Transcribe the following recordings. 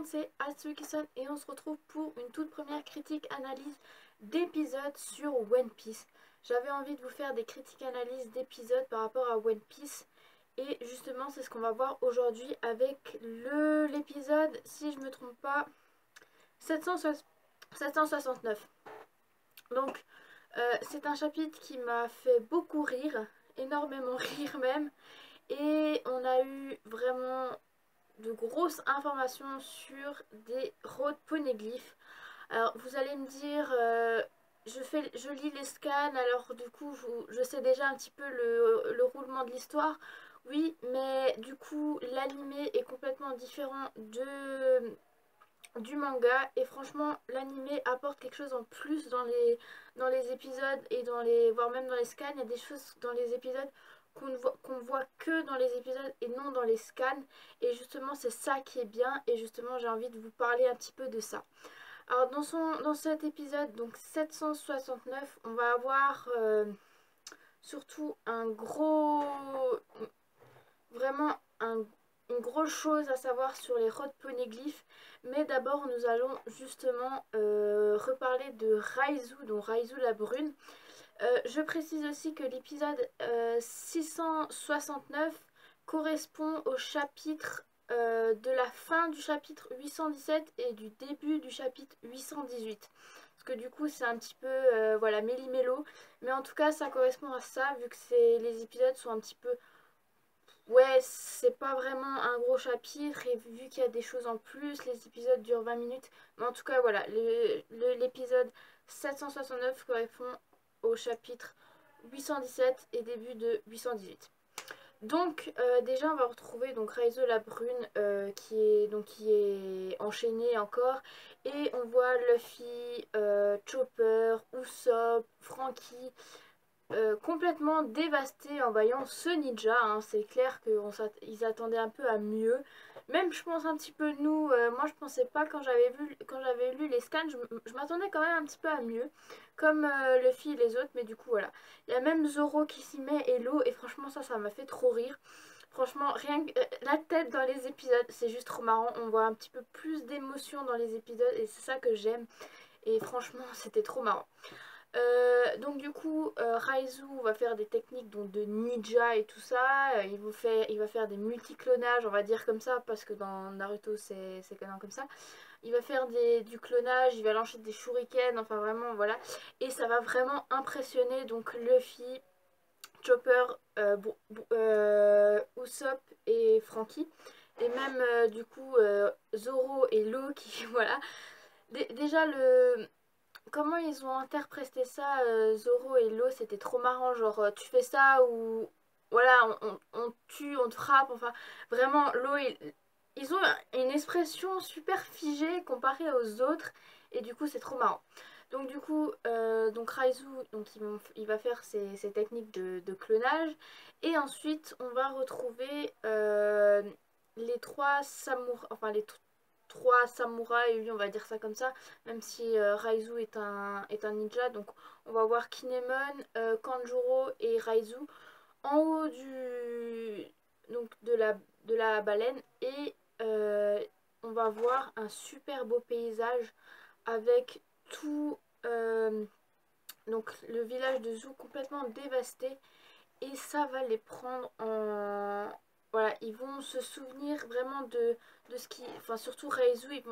monde, c'est Atsuki-san et on se retrouve pour une toute première critique analyse d'épisode sur One Piece. J'avais envie de vous faire des critiques analyses d'épisodes par rapport à One Piece et justement c'est ce qu'on va voir aujourd'hui avec l'épisode, si je me trompe pas, 769. Donc c'est un chapitre qui m'a fait beaucoup rire, énormément rire même, et on a eu vraiment de grosses informations sur des road poneglyphes. Alors vous allez me dire, je lis les scans, alors du coup je sais déjà un petit peu le roulement de l'histoire. Oui, mais du coup l'animé est complètement différent du manga et franchement l'animé apporte quelque chose en plus dans les épisodes et voire même dans les scans. Il y a des choses dans les épisodes qu'on voit que dans les épisodes et non dans les scans, et justement c'est ça qui est bien, et justement j'ai envie de vous parler un petit peu de ça. Alors dans cet épisode, donc 769, on va avoir surtout vraiment une grosse chose à savoir sur les road poneglyphes. Mais d'abord nous allons justement reparler de Raizu, donc Raizu la brune. Je précise aussi que l'épisode 669 correspond au chapitre de la fin du chapitre 817 et du début du chapitre 818. Parce que du coup c'est un petit peu voilà, méli-mélo. Mais en tout cas ça correspond à ça, vu que les épisodes sont un petit peu... Ouais, c'est pas vraiment un gros chapitre, et vu qu'il y a des choses en plus, les épisodes durent 20 minutes. Mais en tout cas, voilà, l'épisode 769 correspond au chapitre 817 et début de 818. Donc déjà on va retrouver donc Raizo la brune qui est enchaînée encore, et on voit Luffy, Chopper, Usopp, Franky complètement dévastés en voyant ce ninja, hein. C'est clair qu'ils attendaient un peu à mieux. Même je pense un petit peu nous, moi je pensais pas quand j'avais lu les scans, je m'attendais quand même un petit peu à mieux. Comme Luffy et les autres, mais du coup voilà. Il y a même Zoro qui s'y met et l'eau, et franchement ça m'a fait trop rire. Franchement, rien que la tête dans les épisodes, c'est juste trop marrant. On voit un petit peu plus d'émotion dans les épisodes et c'est ça que j'aime. Et franchement, c'était trop marrant. Donc du coup Raizu va faire des techniques donc, de ninja et tout ça. Il va faire des multiclonages, on va dire comme ça, parce que dans Naruto c'est quand même comme ça. Il va faire du clonage, il va lancer des shurikens, enfin vraiment voilà. Et ça va vraiment impressionner donc Luffy, Chopper, Usopp et Franky. Et même du coup Zoro et Law qui voilà. Déjà comment ils ont interprété ça, Zoro et Law, c'était trop marrant. Genre, tu fais ça ou voilà, on tue, on te frappe. Enfin, vraiment, Law, ils ont une expression super figée comparée aux autres. Et du coup, c'est trop marrant. Donc, du coup, donc Raizu, donc, il va faire ses techniques de clonage. Et ensuite, on va retrouver les trois samouraïs, enfin, trois samouraïs, oui, on va dire ça comme ça, même si Raizu est un ninja. Donc on va voir Kinemon, Kanjuro et Raizu en haut donc de la baleine, et on va voir un super beau paysage avec tout donc le village de Zou complètement dévasté, et ça va les prendre en... Voilà, ils vont se souvenir vraiment de ce qui... Enfin, surtout Reizu,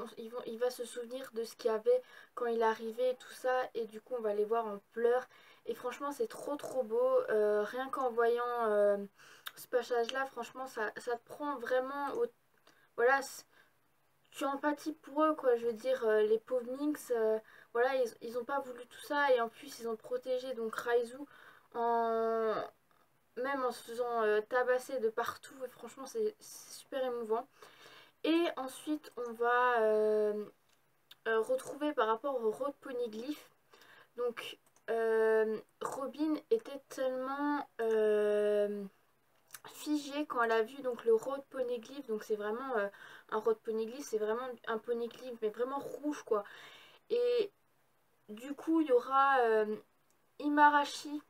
il va se souvenir de ce qu'il y avait quand il est arrivé et tout ça. Et du coup, on va les voir en pleurs. Et franchement, c'est trop beau. Rien qu'en voyant ce passage-là, franchement, ça te prend vraiment au... Voilà, tu empathies pour eux, quoi. Je veux dire, les pauvres Minx, voilà, ils ont pas voulu tout ça. Et en plus, ils ont protégé donc Raizu en même en se faisant tabasser de partout, et franchement c'est super émouvant. Et ensuite on va retrouver par rapport au road poneglyph. Donc Robin était tellement figée quand elle a vu donc le road poneglyph. Donc c'est vraiment un road poneglyph, c'est vraiment un poneglyph mais vraiment rouge, quoi. Et du coup il y aura Imarashi,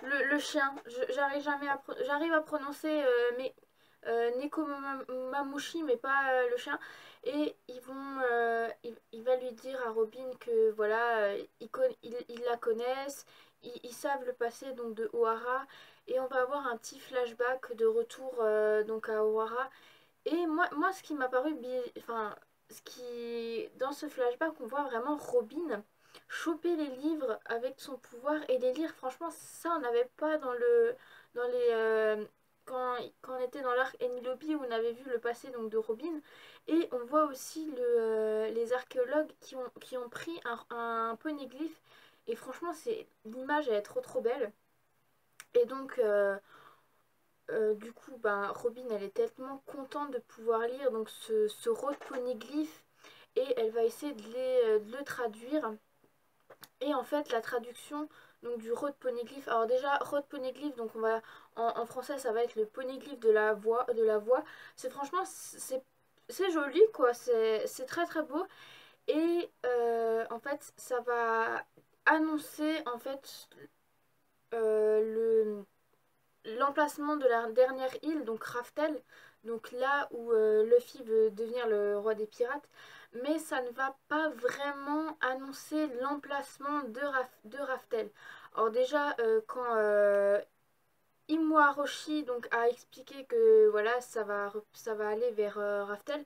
le chien, j'arrive à prononcer, mais Nekomamushi, mais pas le chien. Et il va lui dire à Robin que voilà, ils la connaissent, ils savent le passé donc de Ohara. Et on va avoir un petit flashback de retour donc à Ohara. Et moi ce qui m'a paru, enfin, dans ce flashback, on voit vraiment Robin choper les livres avec son pouvoir et les lire. Franchement, ça, on n'avait pas dans les, quand on était dans l'arc Enilobi où on avait vu le passé donc, de Robin. Et on voit aussi les archéologues qui ont pris un poneglyphe. Et franchement, l'image, elle est trop trop belle. Et donc, du coup, ben, Robin, elle est tellement contente de pouvoir lire donc ce road poneglyph et elle va essayer de le traduire. Et en fait, la traduction donc, du road poneglyph, alors déjà, road poneglyph, donc en français, ça va être le poneglyph de la voix. C'est franchement, c'est joli, quoi. C'est très très beau. Et en fait, ça va annoncer en fait l'emplacement de la dernière île, donc Raftel, donc là où Luffy veut devenir le roi des pirates, mais ça ne va pas vraiment annoncer l'emplacement de Raftel. Alors déjà, quand Imuaroshi donc, a expliqué que voilà, ça va aller vers Raftel,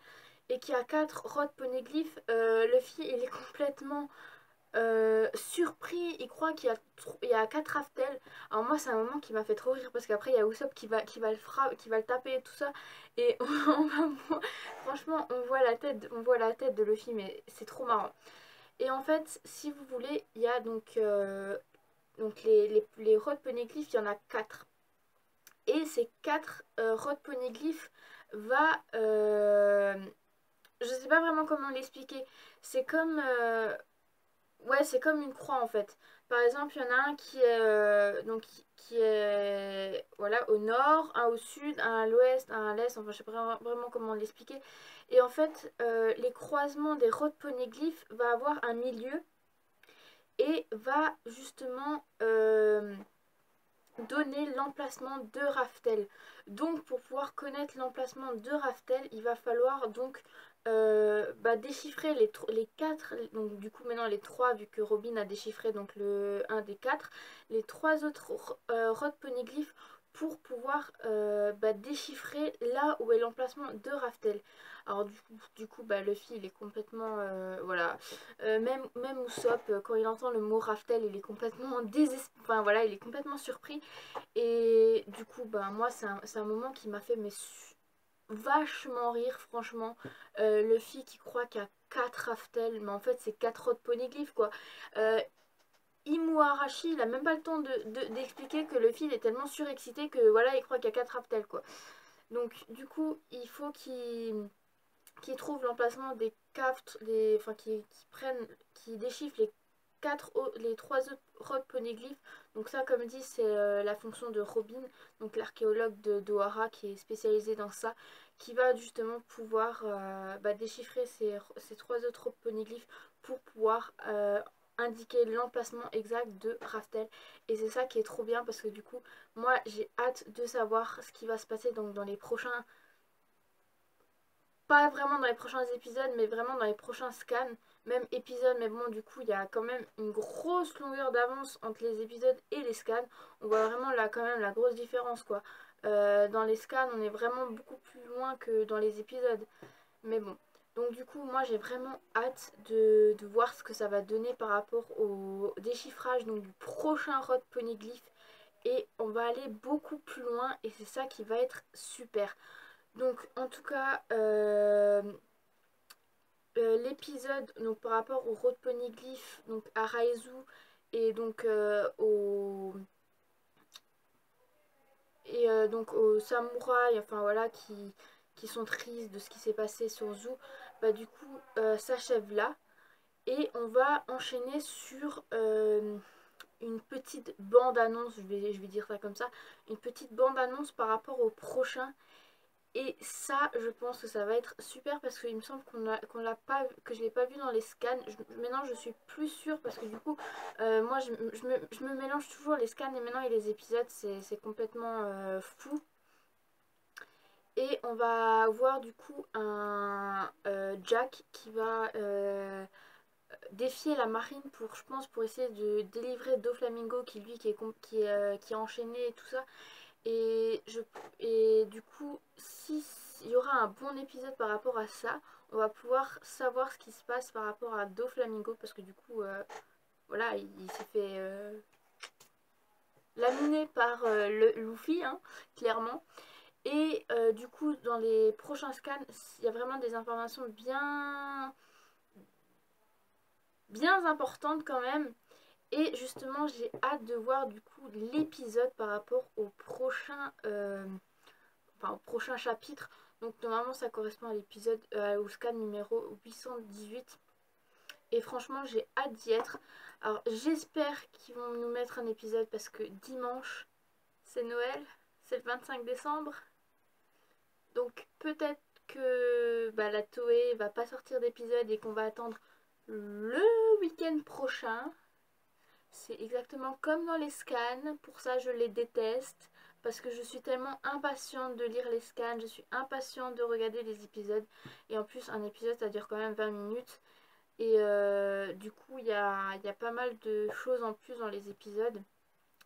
et qu'il y a 4 rods poneglyphes, Luffy il est complètement surpris, il croit il y a 4 Raftel. Alors moi c'est un moment qui m'a fait trop rire parce qu'après il y a Usopp qui va le taper et tout ça. Et franchement on voit la tête de Luffy mais c'est trop marrant. Et en fait si vous voulez il y a donc les rods poneglyphes, il y en a 4. Et ces 4 rods poneglyphes va... je sais pas vraiment comment l'expliquer. C'est comme... ouais, c'est comme une croix en fait. Par exemple, il y en a un qui est qui est voilà au nord, un au sud, un à l'ouest, un à l'est. Enfin, je sais pas vraiment comment l'expliquer. Et en fait, les croisements des rods poneglyphes va avoir un milieu et va justement donner l'emplacement de Raftel. Donc pour pouvoir connaître l'emplacement de Raftel, il va falloir donc déchiffrer les 4, donc du coup maintenant les 3 vu que Robin a déchiffré donc le un des 4, les 3 autres rods poneglyphes pour pouvoir déchiffrer là où est l'emplacement de Raftel. Alors du coup Luffy il est complètement voilà. Même Usopp quand il entend le mot Raftel il est complètement désespéré, enfin voilà il est complètement surpris. Et du coup moi c'est un moment qui m'a fait vachement rire franchement. Luffy qui croit qu'il y a 4 Raftel mais en fait c'est 4 autres poneglyphes quoi. Imuarashi il a même pas le temps d'expliquer que Luffy il est tellement surexcité que voilà il croit qu'il y a 4 Raftel quoi. Donc du coup il faut qu'il trouve l'emplacement des cafres, enfin qui déchiffrent les 3 autres rocs poneglyphes. Donc ça comme dit c'est la fonction de Robin, donc l'archéologue de d'Ohara qui est spécialisé dans ça, qui va justement pouvoir déchiffrer ces 3 autres rocs poneglyphes pour pouvoir indiquer l'emplacement exact de Raftel. Et c'est ça qui est trop bien parce que du coup moi j'ai hâte de savoir ce qui va se passer donc dans les prochains, pas vraiment dans les prochains épisodes mais vraiment dans les prochains scans, même épisodes, mais bon du coup il y a quand même une grosse longueur d'avance entre les épisodes et les scans. On voit vraiment là quand même la grosse différence quoi. Dans les scans on est vraiment beaucoup plus loin que dans les épisodes, mais bon. Donc du coup moi j'ai vraiment hâte de voir ce que ça va donner par rapport au déchiffrage donc, du prochain Rod Poneglyph, et on va aller beaucoup plus loin et c'est ça qui va être super. Donc en tout cas l'épisode donc par rapport au Road Poneglyph, donc à Raizu et donc donc aux samouraïs, enfin voilà, qui sont tristes de ce qui s'est passé sur Zou, du coup s'achève là. Et on va enchaîner sur une petite bande-annonce, je vais dire ça comme ça, une petite bande-annonce par rapport au prochain. Et ça, je pense que ça va être super parce qu'il me semble qu'on l'a pas, que je l'ai pas vu dans les scans. Maintenant, je suis plus sûre parce que du coup, moi, je me mélange toujours les scans et maintenant et les épisodes, c'est complètement fou. Et on va voir du coup un Jack qui va défier la marine pour, je pense, pour essayer de délivrer Doflamingo qui lui qui est enchaîné et tout ça. Et, et du coup, si il y aura un bon épisode par rapport à ça, on va pouvoir savoir ce qui se passe par rapport à Doflamingo parce que du coup, voilà, il s'est fait laminer par le Luffy, hein, clairement. Et du coup, dans les prochains scans, il y a vraiment des informations bien importantes quand même. Et justement, j'ai hâte de voir du coup l'épisode par rapport au prochain chapitre. Donc normalement, ça correspond à l'épisode, au scan numéro 818. Et franchement, j'ai hâte d'y être. Alors, j'espère qu'ils vont nous mettre un épisode parce que dimanche, c'est Noël, c'est le 25 décembre. Donc peut-être que la Toei va pas sortir d'épisode et qu'on va attendre le week-end prochain. C'est exactement comme dans les scans. Pour ça, je les déteste. Parce que je suis tellement impatiente de lire les scans. Je suis impatiente de regarder les épisodes. Et en plus, un épisode, ça dure quand même 20 minutes. Et du coup, il y a pas mal de choses en plus dans les épisodes.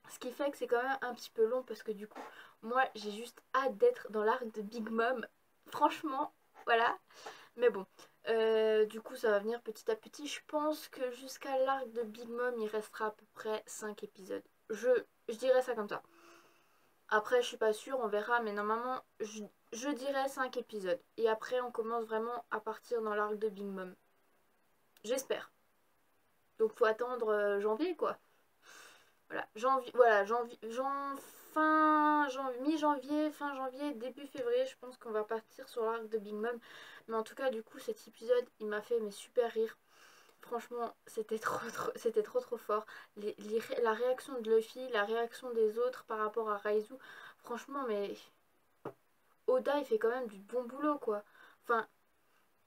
Ce qui fait que c'est quand même un petit peu long. Parce que du coup, moi, j'ai juste hâte d'être dans l'arc de Big Mom. Franchement, voilà. Mais bon, du coup ça va venir petit à petit. Je pense que jusqu'à l'arc de Big Mom il restera à peu près 5 épisodes. Je dirais ça comme ça. Après je suis pas sûre, on verra, mais normalement je dirais 5 épisodes. Et après on commence vraiment à partir dans l'arc de Big Mom. J'espère. Donc faut attendre janvier quoi. Mi-janvier, fin janvier, début février, je pense qu'on va partir sur l'arc de Big Mom. Mais en tout cas, du coup, cet épisode, il m'a fait super rire. Franchement, c'était trop fort. La réaction de Luffy, la réaction des autres par rapport à Raizu, franchement, mais Oda, il fait quand même du bon boulot, quoi. Enfin,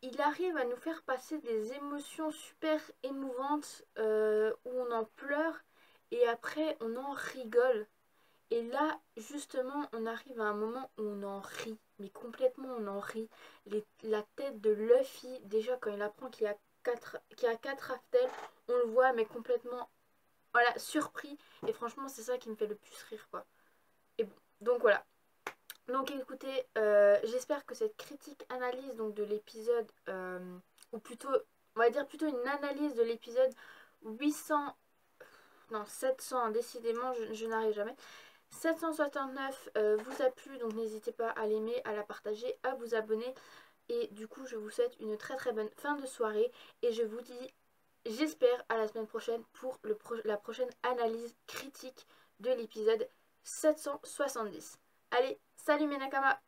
il arrive à nous faire passer des émotions super émouvantes où on en pleure et après on en rigole. Et là, justement, on arrive à un moment où on en rit, mais complètement on en rit. La tête de Luffy, déjà quand il apprend qu'il y a 4 aftels, on le voit, mais complètement, voilà, surpris. Et franchement, c'est ça qui me fait le plus rire, quoi. Et bon, donc voilà. Donc écoutez, j'espère que cette critique analyse donc de l'épisode, ou plutôt, on va dire plutôt une analyse de l'épisode 800, non 700, décidément je n'arrive jamais, 769 vous a plu, donc n'hésitez pas à l'aimer, à la partager, à vous abonner. Et du coup je vous souhaite une très bonne fin de soirée et je vous dis, j'espère à la semaine prochaine pour la prochaine analyse critique de l'épisode 770. Allez, salut mes Nakama!